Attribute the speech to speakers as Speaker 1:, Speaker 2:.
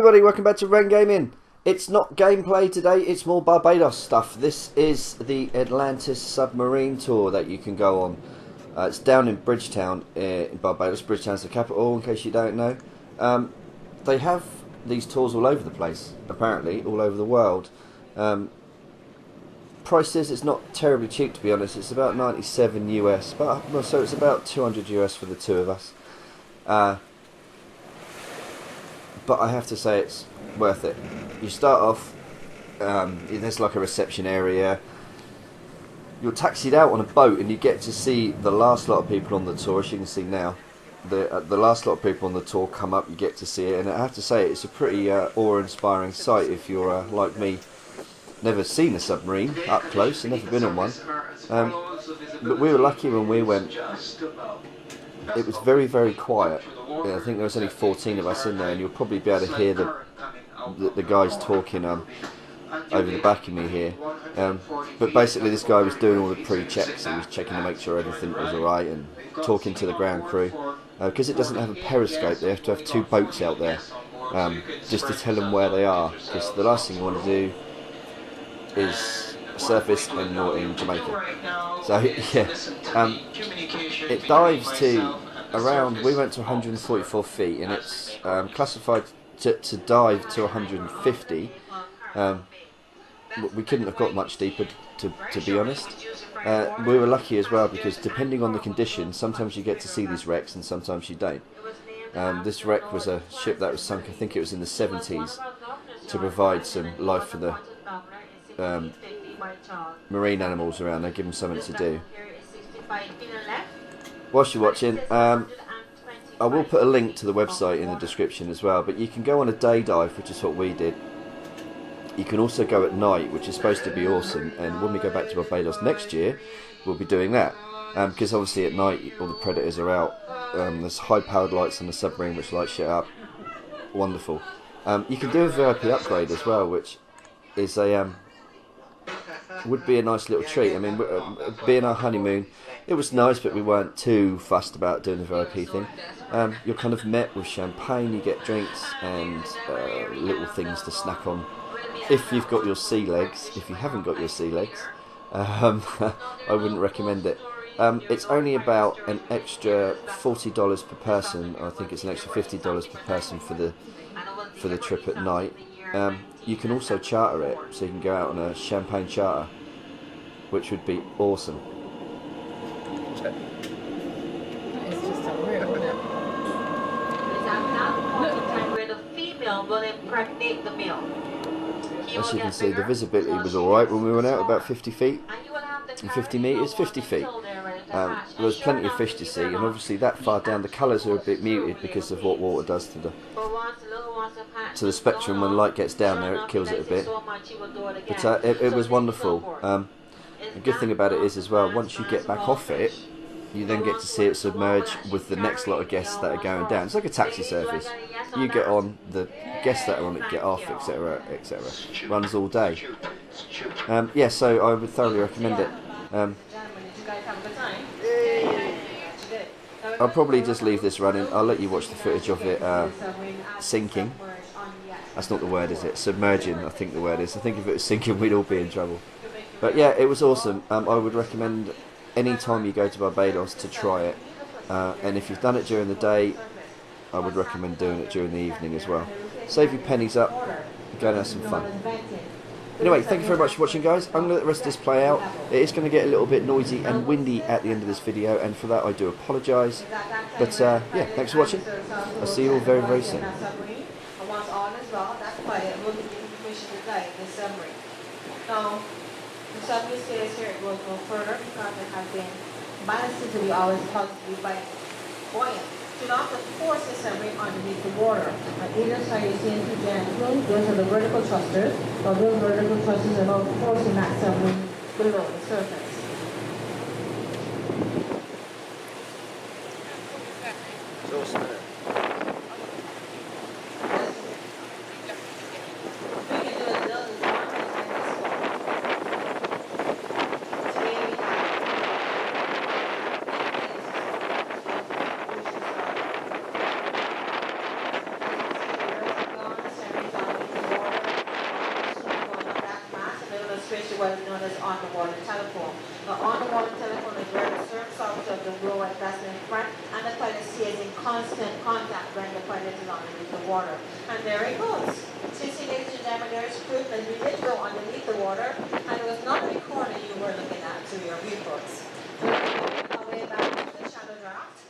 Speaker 1: everybody, welcome back to Ren Gaming. It's not gameplay today, it's more Barbados stuff. This is the Atlantis Submarine tour that you can go on. It's down in Bridgetown in Barbados. Bridgetown's the capital, in case you don't know. They have these tours all over the place, apparently, all over the world. Prices, it's not terribly cheap to be honest. It's about 97 US, but so it's about 200 US for the two of us. But I have to say it's worth it. You start off, there's like a reception area. You're taxied out on a boat and you get to see the last lot of people on the tour, as you can see now. The last lot of people on the tour come up, you get to see it, and I have to say it's a pretty awe-inspiring sight if you're like me, never seen a submarine up close and never been on one. But we were lucky when we went. It was very, very quiet. I think there was only 14 of us in there, and you'll probably be able to hear the guys talking over the back of me here. But basically this guy was doing all the pre-checks. He was checking to make sure everything was alright and talking to the ground crew. Because it doesn't have a periscope, they have to have two boats out there just to tell them where they are. Because the last thing you want to do is surface and you're in Jamaica. So yeah, it dives to around, we went to 144 feet and it's classified to dive to 150. We couldn't have got much deeper to be honest. We were lucky as well because depending on the conditions, sometimes you get to see these wrecks and sometimes you don't. This wreck was a ship that was sunk, I think it was in the 70s, to provide some life for the marine animals around. They give them something to do. Whilst you're watching, I will put a link to the website in the description as well, but you can go on a day dive, which is what we did. You can also go at night, which is supposed to be awesome, and when we go back to Barbados next year, we'll be doing that. Because obviously at night all the predators are out. There's high powered lights on the submarine which light shit up. Wonderful. You can do a VIP upgrade as well, which is would be a nice little treat. I mean, being our honeymoon, it was nice, but we weren't too fussed about doing the VIP thing. You're kind of met with champagne, you get drinks and little things to snack on. If you've got your sea legs, if you haven't got your sea legs, I wouldn't recommend it. It's only about an extra $40 per person. I think it's an extra $50 per person for the trip at night. You can also charter it, so you can go out on a champagne charter, which would be awesome.
Speaker 2: It's just a weird one.
Speaker 3: Where the female will impregnate the male.
Speaker 1: As you can see, the visibility was alright when we went out, about 50 feet, and 50 metres, 50 feet. There was plenty of fish to see, and obviously that far down the colours are a bit muted because of what water does to the spectrum. When light gets down there, it kills it a bit. But it was wonderful. The good thing about it is as well, once you get back off it, you then get to see it submerge with the next lot of guests that are going down. It's like a taxi service. You get on, the guests that are on it get off, etc, etc. Runs all day. Yeah, so I would thoroughly recommend it. I'll probably just leave this running. I'll let you watch the footage of it sinking. That's not the word, is it? Submerging, I think the word is. I think if it was sinking, we'd all be in trouble. But yeah, it was awesome. I would recommend any time you go to Barbados to try it. And if you've done it during the day, I would recommend doing it during the evening as well. Save your pennies up, go and have some fun. Anyway, thank you very much for watching, guys. I'm going to let the rest of this play out. It is going to get a little bit noisy and windy at the end of this video, and for that I do apologise. But yeah, thanks for watching. I'll see you all very, very soon.
Speaker 4: The submarine says here it will go further because it has been balanced to be always positively buoyant. Do not force the submarine underneath the water. On either side you see into the those are the vertical thrusters, but those vertical thrusters are not forcing that submarine below the surface. what is known as underwater telephone. The underwater telephone is where the surface of the blue white vessel in front and the pilot stays in constant contact when the pilot is underneath the water. And there it goes. So you see, ladies and gentlemen, there is proof that we did go underneath the water, and it was not a corner you were looking at through your viewports. So we're going our way back to the shadow draft.